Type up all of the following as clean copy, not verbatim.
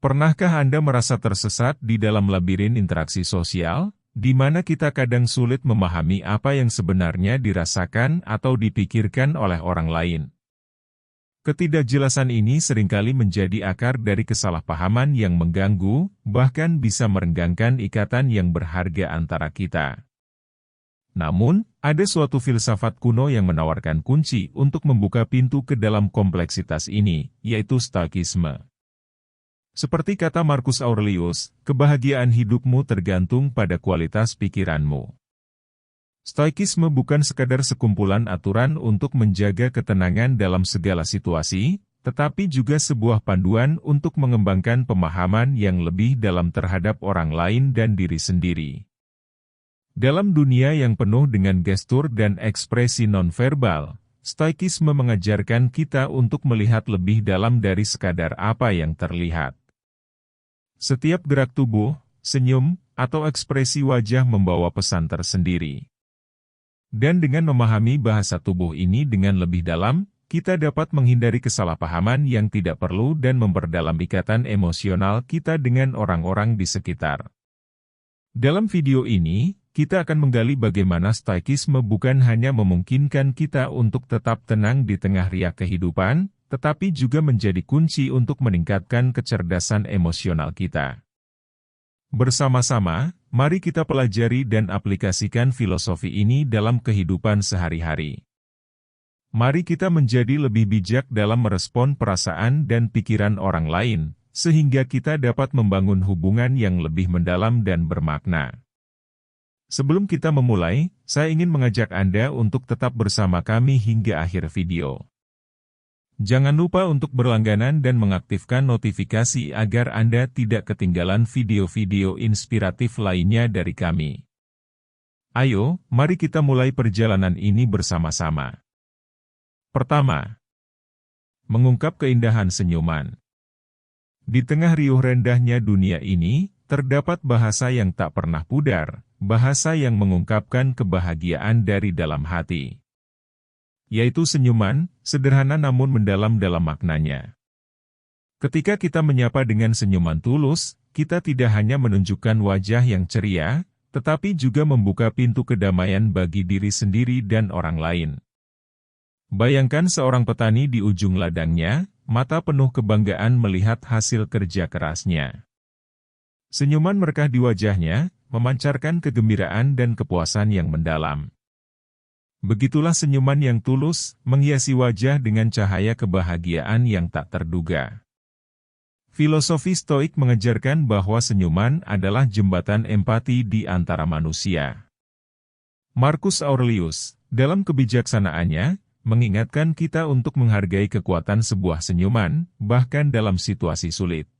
Pernahkah Anda merasa tersesat di dalam labirin interaksi sosial, di mana kita kadang sulit memahami apa yang sebenarnya dirasakan atau dipikirkan oleh orang lain? Ketidakjelasan ini seringkali menjadi akar dari kesalahpahaman yang mengganggu, bahkan bisa merenggangkan ikatan yang berharga antara kita. Namun, ada suatu filsafat kuno yang menawarkan kunci untuk membuka pintu ke dalam kompleksitas ini, yaitu Stoikisme. Seperti kata Marcus Aurelius, kebahagiaan hidupmu tergantung pada kualitas pikiranmu. Stoikisme bukan sekadar sekumpulan aturan untuk menjaga ketenangan dalam segala situasi, tetapi juga sebuah panduan untuk mengembangkan pemahaman yang lebih dalam terhadap orang lain dan diri sendiri. Dalam dunia yang penuh dengan gestur dan ekspresi nonverbal, Stoikisme mengajarkan kita untuk melihat lebih dalam dari sekadar apa yang terlihat. Setiap gerak tubuh, senyum, atau ekspresi wajah membawa pesan tersendiri. Dan dengan memahami bahasa tubuh ini dengan lebih dalam, kita dapat menghindari kesalahpahaman yang tidak perlu dan memperdalam ikatan emosional kita dengan orang-orang di sekitar. Dalam video ini, kita akan menggali bagaimana Stoikisme bukan hanya memungkinkan kita untuk tetap tenang di tengah riak kehidupan, tetapi juga menjadi kunci untuk meningkatkan kecerdasan emosional kita. Bersama-sama, mari kita pelajari dan aplikasikan filosofi ini dalam kehidupan sehari-hari. Mari kita menjadi lebih bijak dalam merespon perasaan dan pikiran orang lain, sehingga kita dapat membangun hubungan yang lebih mendalam dan bermakna. Sebelum kita memulai, saya ingin mengajak Anda untuk tetap bersama kami hingga akhir video. Jangan lupa untuk berlangganan dan mengaktifkan notifikasi agar Anda tidak ketinggalan video-video inspiratif lainnya dari kami. Ayo, mari kita mulai perjalanan ini bersama-sama. Pertama, mengungkap keindahan senyuman. Di tengah riuh rendahnya dunia ini, terdapat bahasa yang tak pernah pudar, bahasa yang mengungkapkan kebahagiaan dari dalam hati. Yaitu senyuman, sederhana namun mendalam dalam maknanya. Ketika kita menyapa dengan senyuman tulus, kita tidak hanya menunjukkan wajah yang ceria, tetapi juga membuka pintu kedamaian bagi diri sendiri dan orang lain. Bayangkan seorang petani di ujung ladangnya, mata penuh kebanggaan melihat hasil kerja kerasnya. Senyuman merekah di wajahnya, memancarkan kegembiraan dan kepuasan yang mendalam. Begitulah senyuman yang tulus, menghiasi wajah dengan cahaya kebahagiaan yang tak terduga. Filosofi Stoik mengajarkan bahwa senyuman adalah jembatan empati di antara manusia. Marcus Aurelius, dalam kebijaksanaannya, mengingatkan kita untuk menghargai kekuatan sebuah senyuman, bahkan dalam situasi sulit.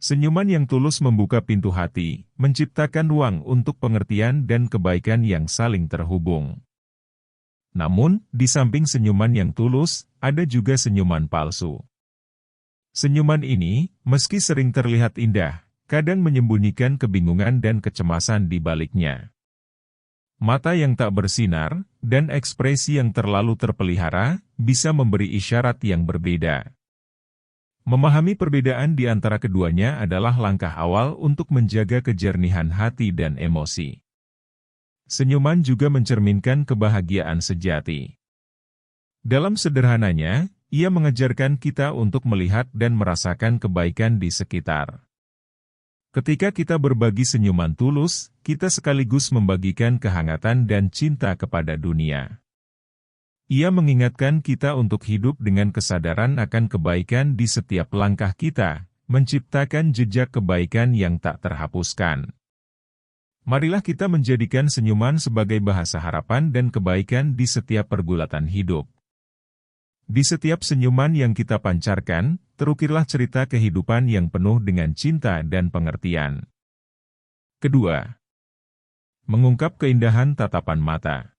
Senyuman yang tulus membuka pintu hati, menciptakan ruang untuk pengertian dan kebaikan yang saling terhubung. Namun, di samping senyuman yang tulus, ada juga senyuman palsu. Senyuman ini, meski sering terlihat indah, kadang menyembunyikan kebingungan dan kecemasan di baliknya. Mata yang tak bersinar, dan ekspresi yang terlalu terpelihara, bisa memberi isyarat yang berbeda. Memahami perbedaan di antara keduanya adalah langkah awal untuk menjaga kejernihan hati dan emosi. Senyuman juga mencerminkan kebahagiaan sejati. Dalam sederhananya, ia mengajarkan kita untuk melihat dan merasakan kebaikan di sekitar. Ketika kita berbagi senyuman tulus, kita sekaligus membagikan kehangatan dan cinta kepada dunia. Ia mengingatkan kita untuk hidup dengan kesadaran akan kebaikan di setiap langkah kita, menciptakan jejak kebaikan yang tak terhapuskan. Marilah kita menjadikan senyuman sebagai bahasa harapan dan kebaikan di setiap pergulatan hidup. Di setiap senyuman yang kita pancarkan, terukirlah cerita kehidupan yang penuh dengan cinta dan pengertian. Kedua, mengungkap keindahan tatapan mata.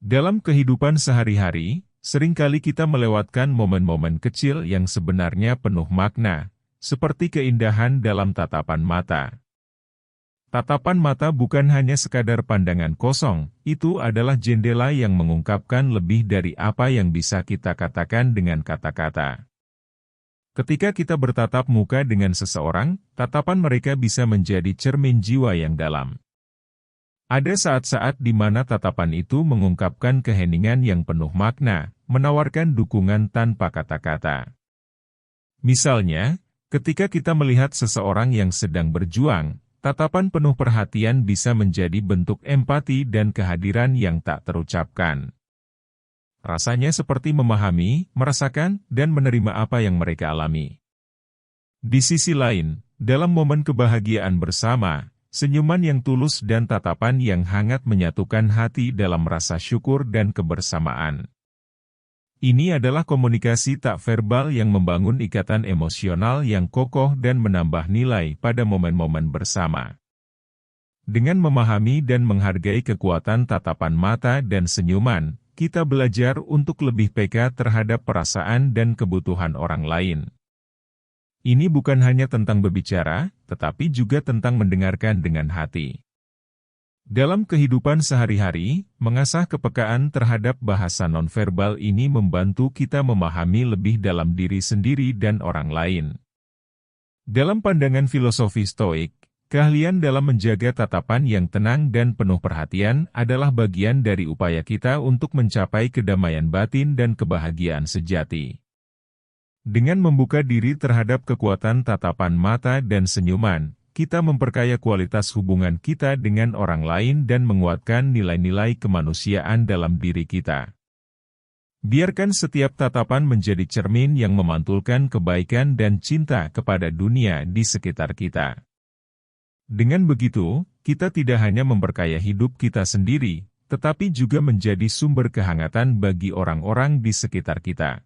Dalam kehidupan sehari-hari, seringkali kita melewatkan momen-momen kecil yang sebenarnya penuh makna, seperti keindahan dalam tatapan mata. Tatapan mata bukan hanya sekadar pandangan kosong, itu adalah jendela yang mengungkapkan lebih dari apa yang bisa kita katakan dengan kata-kata. Ketika kita bertatap muka dengan seseorang, tatapan mereka bisa menjadi cermin jiwa yang dalam. Ada saat-saat di mana tatapan itu mengungkapkan keheningan yang penuh makna, menawarkan dukungan tanpa kata-kata. Misalnya, ketika kita melihat seseorang yang sedang berjuang, tatapan penuh perhatian bisa menjadi bentuk empati dan kehadiran yang tak terucapkan. Rasanya seperti memahami, merasakan, dan menerima apa yang mereka alami. Di sisi lain, dalam momen kebahagiaan bersama, senyuman yang tulus dan tatapan yang hangat menyatukan hati dalam rasa syukur dan kebersamaan. Ini adalah komunikasi tak verbal yang membangun ikatan emosional yang kokoh dan menambah nilai pada momen-momen bersama. Dengan memahami dan menghargai kekuatan tatapan mata dan senyuman, kita belajar untuk lebih peka terhadap perasaan dan kebutuhan orang lain. Ini bukan hanya tentang berbicara, tetapi juga tentang mendengarkan dengan hati. Dalam kehidupan sehari-hari, mengasah kepekaan terhadap bahasa nonverbal ini membantu kita memahami lebih dalam diri sendiri dan orang lain. Dalam pandangan filosofi Stoik, keahlian dalam menjaga tatapan yang tenang dan penuh perhatian adalah bagian dari upaya kita untuk mencapai kedamaian batin dan kebahagiaan sejati. Dengan membuka diri terhadap kekuatan tatapan mata dan senyuman, kita memperkaya kualitas hubungan kita dengan orang lain dan menguatkan nilai-nilai kemanusiaan dalam diri kita. Biarkan setiap tatapan menjadi cermin yang memantulkan kebaikan dan cinta kepada dunia di sekitar kita. Dengan begitu, kita tidak hanya memperkaya hidup kita sendiri, tetapi juga menjadi sumber kehangatan bagi orang-orang di sekitar kita.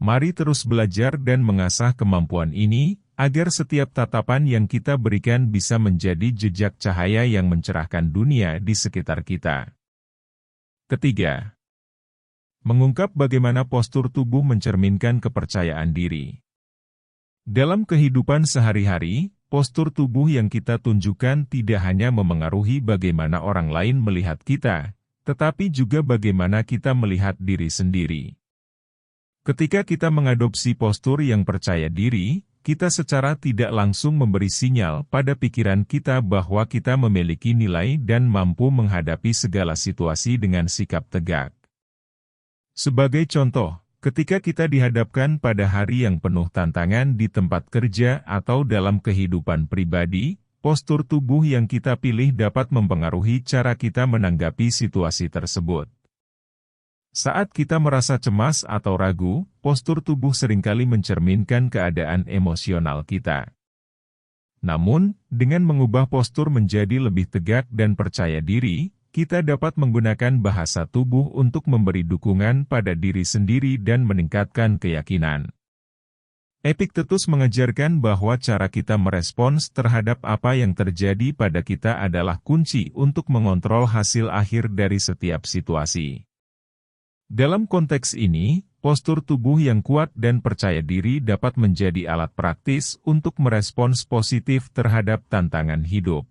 Mari terus belajar dan mengasah kemampuan ini, agar setiap tatapan yang kita berikan bisa menjadi jejak cahaya yang mencerahkan dunia di sekitar kita. Ketiga, mengungkap bagaimana postur tubuh mencerminkan kepercayaan diri. Dalam kehidupan sehari-hari, postur tubuh yang kita tunjukkan tidak hanya memengaruhi bagaimana orang lain melihat kita, tetapi juga bagaimana kita melihat diri sendiri. Ketika kita mengadopsi postur yang percaya diri, kita secara tidak langsung memberi sinyal pada pikiran kita bahwa kita memiliki nilai dan mampu menghadapi segala situasi dengan sikap tegak. Sebagai contoh, ketika kita dihadapkan pada hari yang penuh tantangan di tempat kerja atau dalam kehidupan pribadi, postur tubuh yang kita pilih dapat mempengaruhi cara kita menanggapi situasi tersebut. Saat kita merasa cemas atau ragu, postur tubuh seringkali mencerminkan keadaan emosional kita. Namun, dengan mengubah postur menjadi lebih tegak dan percaya diri, kita dapat menggunakan bahasa tubuh untuk memberi dukungan pada diri sendiri dan meningkatkan keyakinan. Epictetus mengajarkan bahwa cara kita merespons terhadap apa yang terjadi pada kita adalah kunci untuk mengontrol hasil akhir dari setiap situasi. Dalam konteks ini, postur tubuh yang kuat dan percaya diri dapat menjadi alat praktis untuk merespons positif terhadap tantangan hidup.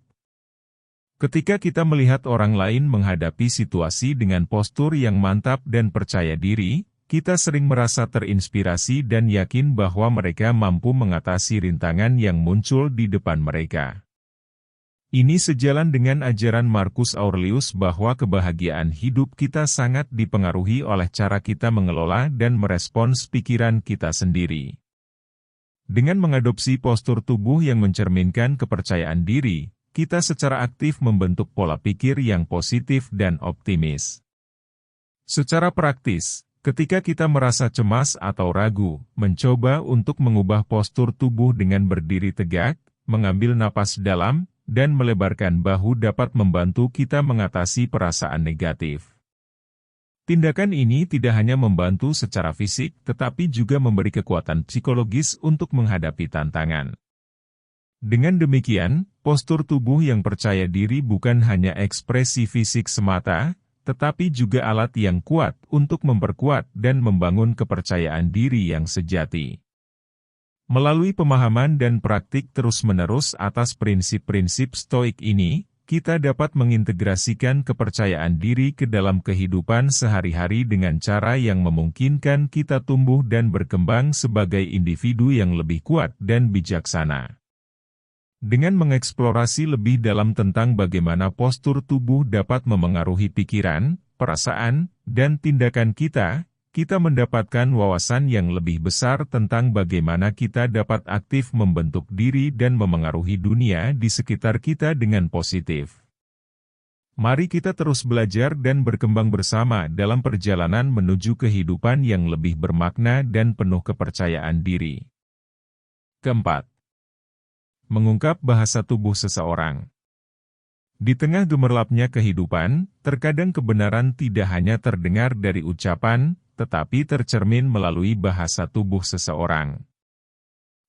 Ketika kita melihat orang lain menghadapi situasi dengan postur yang mantap dan percaya diri, kita sering merasa terinspirasi dan yakin bahwa mereka mampu mengatasi rintangan yang muncul di depan mereka. Ini sejalan dengan ajaran Marcus Aurelius bahwa kebahagiaan hidup kita sangat dipengaruhi oleh cara kita mengelola dan merespons pikiran kita sendiri. Dengan mengadopsi postur tubuh yang mencerminkan kepercayaan diri, kita secara aktif membentuk pola pikir yang positif dan optimis. Secara praktis, ketika kita merasa cemas atau ragu, mencoba untuk mengubah postur tubuh dengan berdiri tegak, mengambil napas dalam, dan melebarkan bahu dapat membantu kita mengatasi perasaan negatif. Tindakan ini tidak hanya membantu secara fisik, tetapi juga memberi kekuatan psikologis untuk menghadapi tantangan. Dengan demikian, postur tubuh yang percaya diri bukan hanya ekspresi fisik semata, tetapi juga alat yang kuat untuk memperkuat dan membangun kepercayaan diri yang sejati. Melalui pemahaman dan praktik terus-menerus atas prinsip-prinsip Stoik ini, kita dapat mengintegrasikan kepercayaan diri ke dalam kehidupan sehari-hari dengan cara yang memungkinkan kita tumbuh dan berkembang sebagai individu yang lebih kuat dan bijaksana. Dengan mengeksplorasi lebih dalam tentang bagaimana postur tubuh dapat memengaruhi pikiran, perasaan, dan tindakan kita, kita mendapatkan wawasan yang lebih besar tentang bagaimana kita dapat aktif membentuk diri dan memengaruhi dunia di sekitar kita dengan positif. Mari kita terus belajar dan berkembang bersama dalam perjalanan menuju kehidupan yang lebih bermakna dan penuh kepercayaan diri. Keempat, mengungkap bahasa tubuh seseorang. Di tengah gemerlapnya kehidupan, terkadang kebenaran tidak hanya terdengar dari ucapan, tetapi tercermin melalui bahasa tubuh seseorang.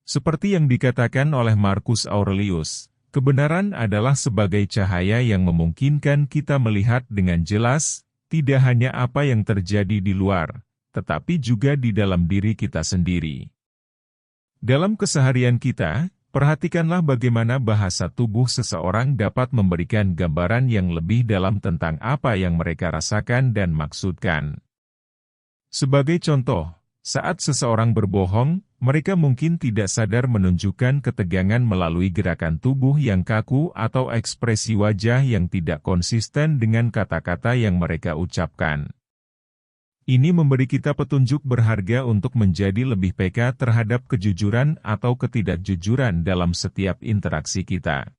Seperti yang dikatakan oleh Marcus Aurelius, kebenaran adalah sebagai cahaya yang memungkinkan kita melihat dengan jelas, tidak hanya apa yang terjadi di luar, tetapi juga di dalam diri kita sendiri. Dalam keseharian kita, perhatikanlah bagaimana bahasa tubuh seseorang dapat memberikan gambaran yang lebih dalam tentang apa yang mereka rasakan dan maksudkan. Sebagai contoh, saat seseorang berbohong, mereka mungkin tidak sadar menunjukkan ketegangan melalui gerakan tubuh yang kaku atau ekspresi wajah yang tidak konsisten dengan kata-kata yang mereka ucapkan. Ini memberi kita petunjuk berharga untuk menjadi lebih peka terhadap kejujuran atau ketidakjujuran dalam setiap interaksi kita.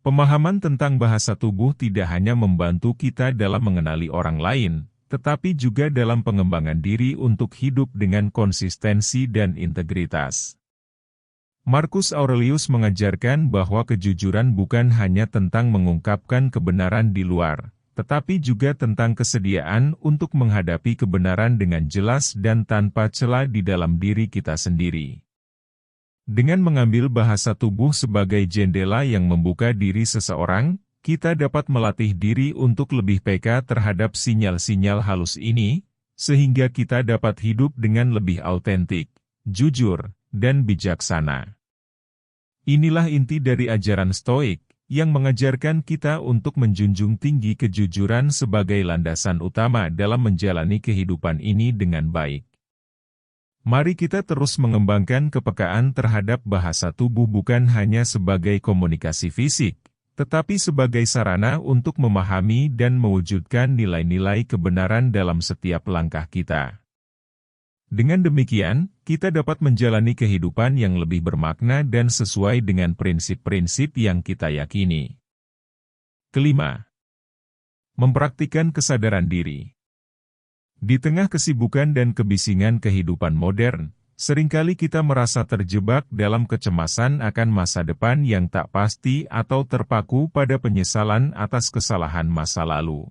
Pemahaman tentang bahasa tubuh tidak hanya membantu kita dalam mengenali orang lain, tetapi juga dalam pengembangan diri untuk hidup dengan konsistensi dan integritas. Marcus Aurelius mengajarkan bahwa kejujuran bukan hanya tentang mengungkapkan kebenaran di luar, tetapi juga tentang kesediaan untuk menghadapi kebenaran dengan jelas dan tanpa celah di dalam diri kita sendiri. Dengan mengambil bahasa tubuh sebagai jendela yang membuka diri seseorang, kita dapat melatih diri untuk lebih peka terhadap sinyal-sinyal halus ini, sehingga kita dapat hidup dengan lebih autentik, jujur, dan bijaksana. Inilah inti dari ajaran Stoik, yang mengajarkan kita untuk menjunjung tinggi kejujuran sebagai landasan utama dalam menjalani kehidupan ini dengan baik. Mari kita terus mengembangkan kepekaan terhadap bahasa tubuh bukan hanya sebagai komunikasi fisik, tetapi sebagai sarana untuk memahami dan mewujudkan nilai-nilai kebenaran dalam setiap langkah kita. Dengan demikian, kita dapat menjalani kehidupan yang lebih bermakna dan sesuai dengan prinsip-prinsip yang kita yakini. Kelima, mempraktikkan kesadaran diri. Di tengah kesibukan dan kebisingan kehidupan modern, seringkali kita merasa terjebak dalam kecemasan akan masa depan yang tak pasti atau terpaku pada penyesalan atas kesalahan masa lalu.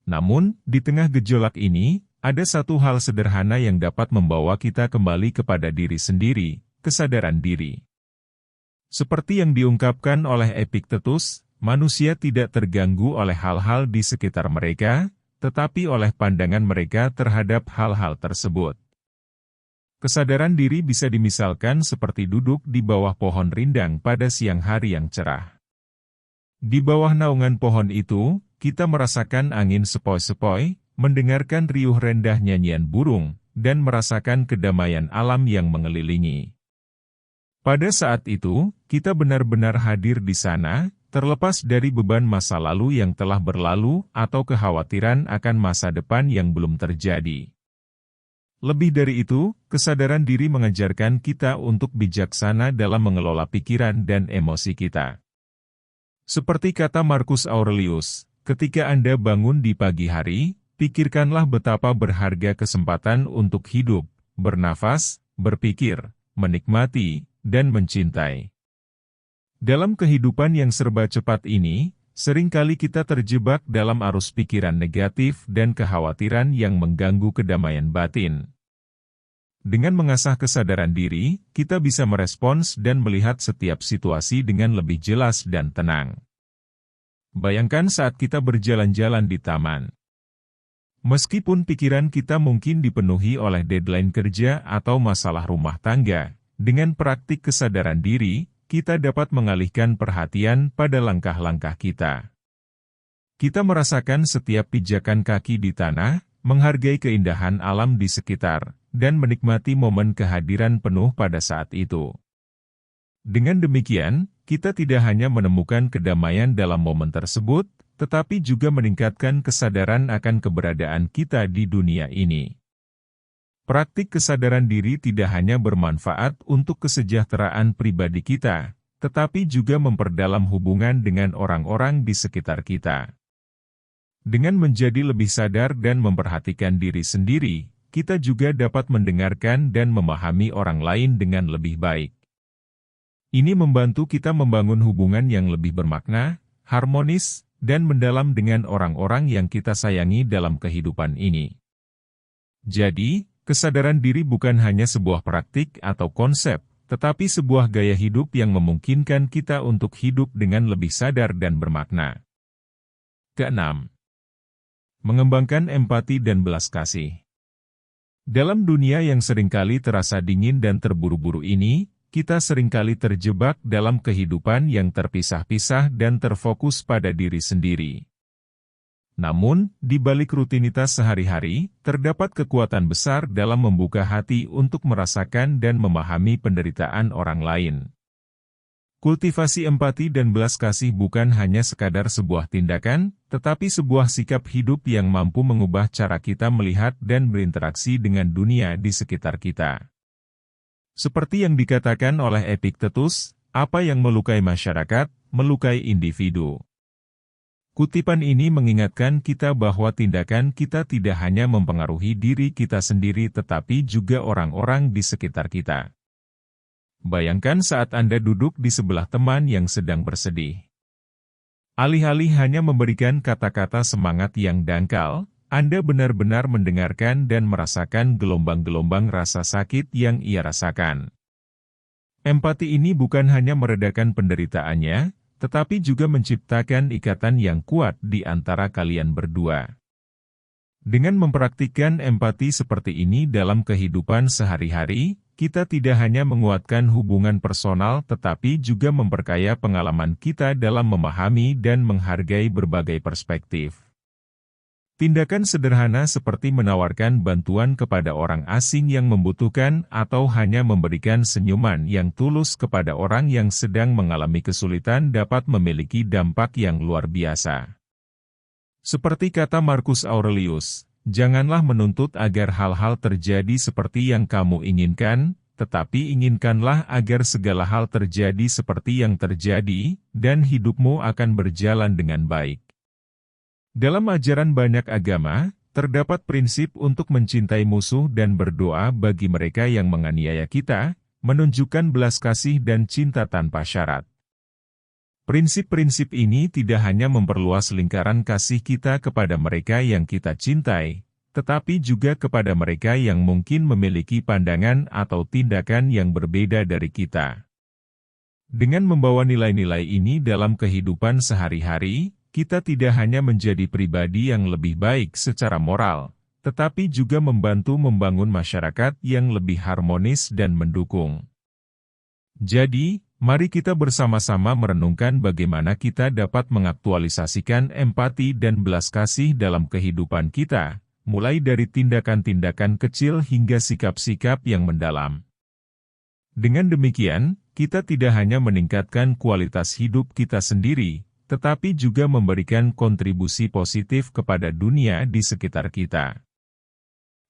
Namun, di tengah gejolak ini, ada satu hal sederhana yang dapat membawa kita kembali kepada diri sendiri, kesadaran diri. Seperti yang diungkapkan oleh Epictetus, manusia tidak terganggu oleh hal-hal di sekitar mereka, tetapi oleh pandangan mereka terhadap hal-hal tersebut. Kesadaran diri bisa dimisalkan seperti duduk di bawah pohon rindang pada siang hari yang cerah. Di bawah naungan pohon itu, kita merasakan angin sepoi-sepoi, mendengarkan riuh rendah nyanyian burung, dan merasakan kedamaian alam yang mengelilingi. Pada saat itu, kita benar-benar hadir di sana, terlepas dari beban masa lalu yang telah berlalu atau kekhawatiran akan masa depan yang belum terjadi. Lebih dari itu, kesadaran diri mengajarkan kita untuk bijaksana dalam mengelola pikiran dan emosi kita. Seperti kata Marcus Aurelius, ketika Anda bangun di pagi hari, pikirkanlah betapa berharga kesempatan untuk hidup, bernafas, berpikir, menikmati, dan mencintai. Dalam kehidupan yang serba cepat ini, seringkali kita terjebak dalam arus pikiran negatif dan kekhawatiran yang mengganggu kedamaian batin. Dengan mengasah kesadaran diri, kita bisa merespons dan melihat setiap situasi dengan lebih jelas dan tenang. Bayangkan saat kita berjalan-jalan di taman. Meskipun pikiran kita mungkin dipenuhi oleh deadline kerja atau masalah rumah tangga, dengan praktik kesadaran diri, kita dapat mengalihkan perhatian pada langkah-langkah kita. Kita merasakan setiap pijakan kaki di tanah, menghargai keindahan alam di sekitar, dan menikmati momen kehadiran penuh pada saat itu. Dengan demikian, kita tidak hanya menemukan kedamaian dalam momen tersebut, tetapi juga meningkatkan kesadaran akan keberadaan kita di dunia ini. Praktik kesadaran diri tidak hanya bermanfaat untuk kesejahteraan pribadi kita, tetapi juga memperdalam hubungan dengan orang-orang di sekitar kita. Dengan menjadi lebih sadar dan memperhatikan diri sendiri, kita juga dapat mendengarkan dan memahami orang lain dengan lebih baik. Ini membantu kita membangun hubungan yang lebih bermakna, harmonis, dan mendalam dengan orang-orang yang kita sayangi dalam kehidupan ini. Jadi, kesadaran diri bukan hanya sebuah praktik atau konsep, tetapi sebuah gaya hidup yang memungkinkan kita untuk hidup dengan lebih sadar dan bermakna. Keenam, mengembangkan empati dan belas kasih. Dalam dunia yang seringkali terasa dingin dan terburu-buru ini, kita seringkali terjebak dalam kehidupan yang terpisah-pisah dan terfokus pada diri sendiri. Namun, di balik rutinitas sehari-hari, terdapat kekuatan besar dalam membuka hati untuk merasakan dan memahami penderitaan orang lain. Kultivasi empati dan belas kasih bukan hanya sekadar sebuah tindakan, tetapi sebuah sikap hidup yang mampu mengubah cara kita melihat dan berinteraksi dengan dunia di sekitar kita. Seperti yang dikatakan oleh Epictetus, apa yang melukai masyarakat, melukai individu. Kutipan ini mengingatkan kita bahwa tindakan kita tidak hanya mempengaruhi diri kita sendiri tetapi juga orang-orang di sekitar kita. Bayangkan saat Anda duduk di sebelah teman yang sedang bersedih. Alih-alih hanya memberikan kata-kata semangat yang dangkal, Anda benar-benar mendengarkan dan merasakan gelombang-gelombang rasa sakit yang ia rasakan. Empati ini bukan hanya meredakan penderitaannya, tetapi juga menciptakan ikatan yang kuat di antara kalian berdua. Dengan mempraktikkan empati seperti ini dalam kehidupan sehari-hari, kita tidak hanya menguatkan hubungan personal tetapi juga memperkaya pengalaman kita dalam memahami dan menghargai berbagai perspektif. Tindakan sederhana seperti menawarkan bantuan kepada orang asing yang membutuhkan atau hanya memberikan senyuman yang tulus kepada orang yang sedang mengalami kesulitan dapat memiliki dampak yang luar biasa. Seperti kata Marcus Aurelius, janganlah menuntut agar hal-hal terjadi seperti yang kamu inginkan, tetapi inginkanlah agar segala hal terjadi seperti yang terjadi, dan hidupmu akan berjalan dengan baik. Dalam ajaran banyak agama, terdapat prinsip untuk mencintai musuh dan berdoa bagi mereka yang menganiaya kita, menunjukkan belas kasih dan cinta tanpa syarat. Prinsip-prinsip ini tidak hanya memperluas lingkaran kasih kita kepada mereka yang kita cintai, tetapi juga kepada mereka yang mungkin memiliki pandangan atau tindakan yang berbeda dari kita. Dengan membawa nilai-nilai ini dalam kehidupan sehari-hari, kita tidak hanya menjadi pribadi yang lebih baik secara moral, tetapi juga membantu membangun masyarakat yang lebih harmonis dan mendukung. Jadi, mari kita bersama-sama merenungkan bagaimana kita dapat mengaktualisasikan empati dan belas kasih dalam kehidupan kita, mulai dari tindakan-tindakan kecil hingga sikap-sikap yang mendalam. Dengan demikian, kita tidak hanya meningkatkan kualitas hidup kita sendiri, tetapi juga memberikan kontribusi positif kepada dunia di sekitar kita.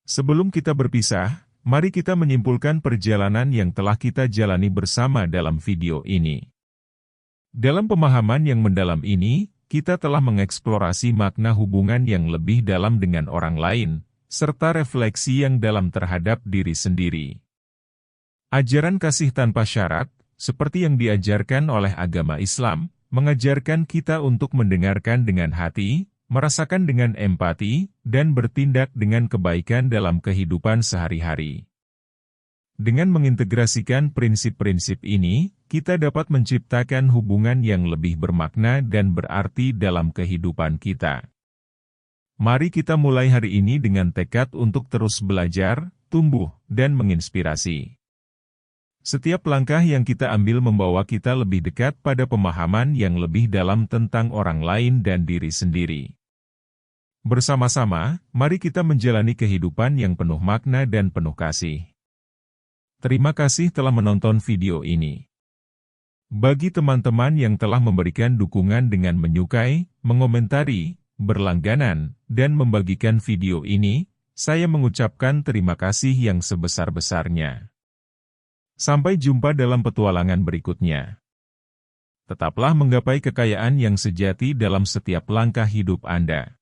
Sebelum kita berpisah, mari kita menyimpulkan perjalanan yang telah kita jalani bersama dalam video ini. Dalam pemahaman yang mendalam ini, kita telah mengeksplorasi makna hubungan yang lebih dalam dengan orang lain, serta refleksi yang dalam terhadap diri sendiri. Ajaran kasih tanpa syarat, seperti yang diajarkan oleh agama Islam, mengajarkan kita untuk mendengarkan dengan hati, merasakan dengan empati, dan bertindak dengan kebaikan dalam kehidupan sehari-hari. Dengan mengintegrasikan prinsip-prinsip ini, kita dapat menciptakan hubungan yang lebih bermakna dan berarti dalam kehidupan kita. Mari kita mulai hari ini dengan tekad untuk terus belajar, tumbuh, dan menginspirasi. Setiap langkah yang kita ambil membawa kita lebih dekat pada pemahaman yang lebih dalam tentang orang lain dan diri sendiri. Bersama-sama, mari kita menjalani kehidupan yang penuh makna dan penuh kasih. Terima kasih telah menonton video ini. Bagi teman-teman yang telah memberikan dukungan dengan menyukai, mengomentari, berlangganan, dan membagikan video ini, saya mengucapkan terima kasih yang sebesar-besarnya. Sampai jumpa dalam petualangan berikutnya. Tetaplah menggapai kekayaan yang sejati dalam setiap langkah hidup Anda.